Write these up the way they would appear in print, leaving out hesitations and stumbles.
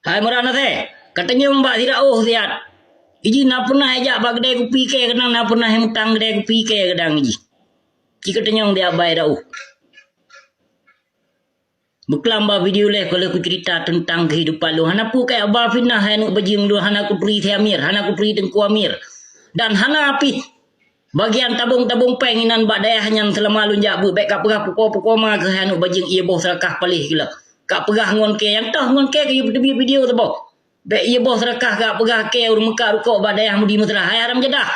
Hai merana teh. Katanya mbak tidak tiat. Iji na pernah ajak bag gede ku pike kadang na pernah hemutang gede ku pike kadang iji. Jika tenyong dia bay dah. Berkelamba video leh kalau aku cerita tentang kehidupan lu. Hana pu kayak abah fitnah hana bajing lu hana ku pri Amir, hana ku pri Tengku Amir. Dan hana api bagian tabung-tabung penginan bak daya hanya selama lu jak baik kap pegah pukul-pukul ma ke hanu bajing ia boh serakah palih gila. Kap pegah ngon ke yang tah ngon ke video tu boh. Baik ia boh serakah kap pegah ke urung muka rukuk bak daya mudi musrah. Hai haram jedah.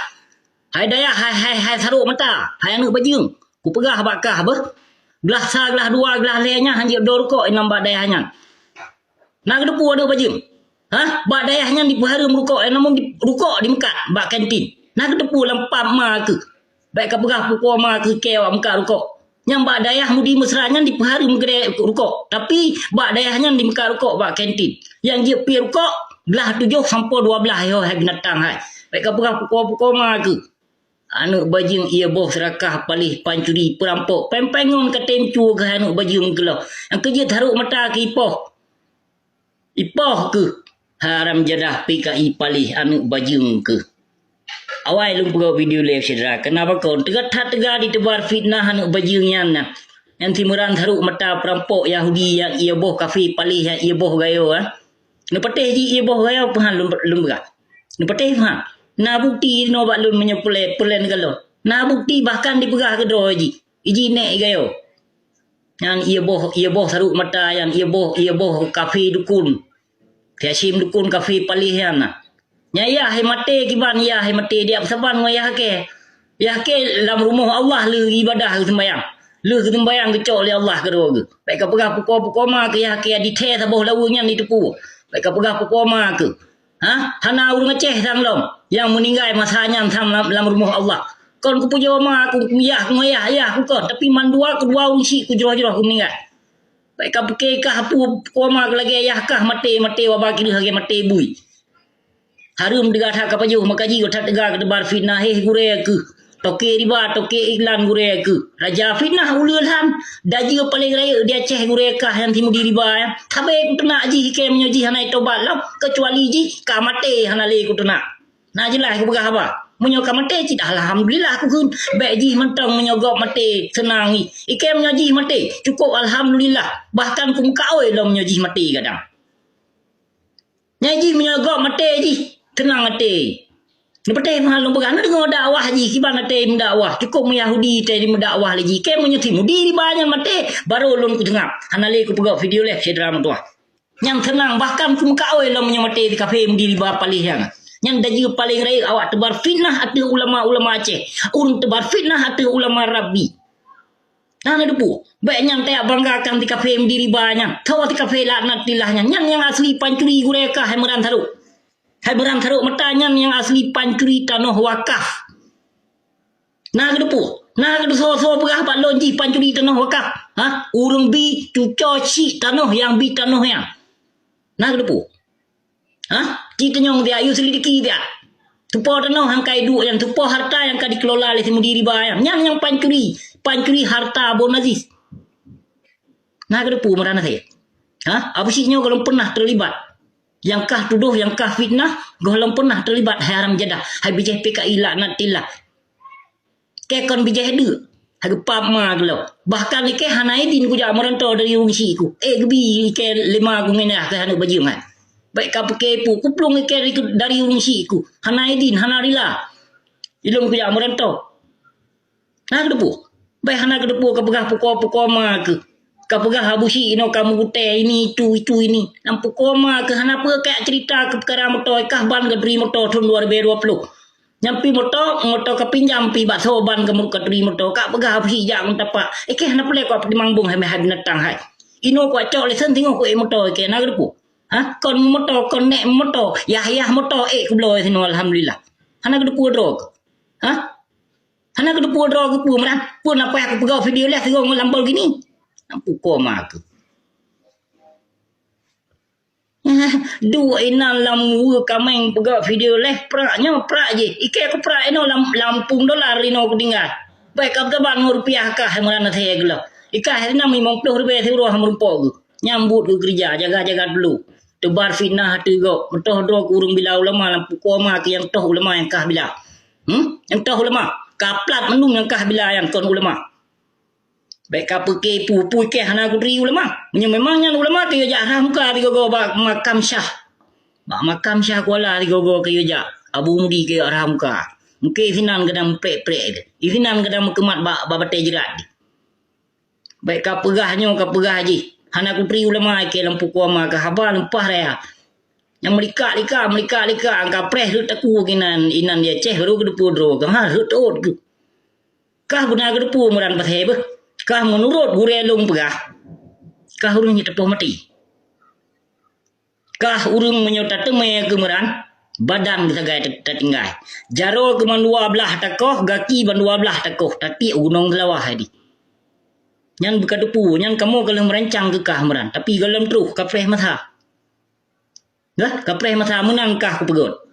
Hai daya hai saruk mata. Hai anu bajing. Ku pegah bakah bah. Gelas sa gelas dua gelas lehnya hanya do rukuk enam bak daya hanya. Nak depu ada bajing. Hah? Bak daya hanya di pahara merukuk namun di rukuk di mekat bak kantin. Nak tepu lampam ma ke. Baik ke pegah pukul ma ke kewa muka rukuk. Yang bak dayah mudi mesranya di pahari mengkedai rukuk. Tapi bak dayahnya di muka rukuk bak kantin. Yang dia pi rukuk belah 7 sampai 12 yo hai binatang hai. Baik ke pegah pukul ma ke. Anu bajing ia boh serakah palih pancuri perampok. Pempengon ke tencu ke anu bajing ke lo. Yang kerja taruk mata ke ipoh. Ipoh ke. Haram jadah PKI palih anu bajing ke. Awal lu buka video live sedara. Kenapa kau tegak di tebar fitnah anak bajingnya na. Yang timuran tharuk mata perampok Yahudi yang ia boh kafe palih yang ia boh gayo ah. Nu patih ji ia boh gayo pahan lum buka. Nu patih pahan. Na bukti no bak lum menyepule pulen galo. Na bukti bahkan dipegah ke do ji. Iji nek gayo. Yang ia boh tharuk mata yang ia boh kafe dukun. Tiasim dukun kafe palih yang na. Ya hai mate kiban ya hai mate dia saban ngoyah ke. Ya ke dalam rumah Allah lu ibadah sembahyang. Lu sembahyang kecok oleh Allah ke doa ke. Baik ke pegah pukul ma ke ya ke di the saboh lawunya di tepu. Baik ke pegah pukul ma ke. Ha? Hana urang ngeceh sang long yang meninggal masanya dalam rumah Allah. Kon ku puja ma aku ya ngoyah ya aku kon tapi mandua kedua unsi ku jero-jero ku meninggal. Baik ke pekah pukul ma ke lagi ya kah mate wa bagi lagi mate bui. Harum degat hak kapaju makaji ko that degat debar fitnah gure ke toke riba toke iklan gure ke raja fitnah ulul ham daji paling raya dia ceh gure kah yang timu di riba ya tabe ku tena ji ke menyoji hanai tobat lau kecuali ji kamate hanale ku tena nah jelas ku pegah apa menyo kamate ci alhamdulillah aku kun baik ji mentang menyogok mate senangi ike menyoji mate cukup alhamdulillah bahkan ku kaoi lau menyoji mate kadang nyaji menyogok mate ji tenang ate. Ni patai mahal lombaga na dengar dakwah ji kiban ate mendakwah. Cukup Yahudi tadi mendakwah lagi. Ke menyuti mudi di banyak mate baru lon ku tengah. Hanale ku pegak video leh sedram tua. Yang tenang bahkan ku makaoi lom menyamate di kafe mudi di bapa liang. Yang daji paling rai awak tebar fitnah ate ulama-ulama Aceh. Urang tebar fitnah ate ulama Rabi. Nah depu. Baik yang tak banggakan di kafe mudi di banyak. Tahu di kafe laknat tilahnya. Yang asli pancuri gureka hai meran taruk. Hai berang taruk matanya yang asli pancuri tanah wakaf. Nah kedepu. Nah kedepu so berah pak lonji pancuri tanah wakaf. Ha? Urung bi cuco si tanah yang bi tanah yang. Nah kedepu. Ha? Cita nyong dia ayu selidiki dia. Tupo tanah yang kai du yang tupo harta yang kai dikelola oleh semudiri bayang. Yang pancuri harta Abon Aziz. Nah kedepu merana saya. Ha? Apa sih nyong kalau pernah terlibat? Yang kah tuduh, yang kah fitnah, golong pernah terlibat haram jadah. Hai bijah PKI laknat tilah. Ke kon bijah du. Hai gepap ma gelo. Bahkan ke hanaidin ku jak merantau dari rungsi ku. Gebi ke 5 ku menah ke hanu baju ngai. Baik ka peke pu kuplung ke dari rungsi ku. Hanaidin hanarila. Ilung ku jak merantau. Nah kedepu. Baik hana kedepu ke pegah pukul ma ke. Kapagah habusi ino kamu gute ini itu ini nampu koma ke hanapa kayak cerita ke perkara motor kah ban ke dri motor tahun 2020 nyampi motor ke pinjam pi bakso ban ke muka dri motor kak pagah habusi jak mentapa ke hanapa le ko di mangbung hai binatang hai ino ko cok le sen tengok ko motor ke na grupo ha kon motor kon nek motor yah motor ku bloy sino alhamdulillah hana ke depu drog ha hana ke depu drog ku meran pun apa aku pegau video le tengok lambol gini nampu koma aku. Dua inan lamu kameng pegak video leh praknya prak je. Ike aku prak ino lampung dolar ino aku tinggal. Baik kap taban rupiah kah mana saya gelo. Ika hari na 50 rupiah seuro hamrupo aku. Nyambut ke kerja jaga-jaga dulu. tebar fitnah tu go mentoh do kurung bila ulama lampu koma ke yang toh ulama yang kah bila yang toh ulama kaplat menung yang kah bila yang kon ulama baik ka peke pu ke hana kudri ulama memangnya ulama ke ya haram ka di go makam syah makam syah kuala di go ke ya abu mudi ke haram ka mungkin finan gedam pre ifinan gedam kemat ba bate jerat baik ka pegahnya ka pegah haji hana kudri ulama ke lampu koma ka haba lempah raya yang melika angka preh hut aku kinan inan dia ceh ru ke depu dro ka ha hut ot ke kah benar ke depu meran pathe be kah menurut gurelung pegah kah urung tepoh mati kah urung menyota teme kemeran badan sagai tertinggal jarol ke mandua belah takoh gaki bandua belah takoh tapi gunung lawah hadi nyan buka depu nyan kamu kalau merancang ke kah meran tapi galam terus kapreh masa dah kapreh masa menangkah ku pegot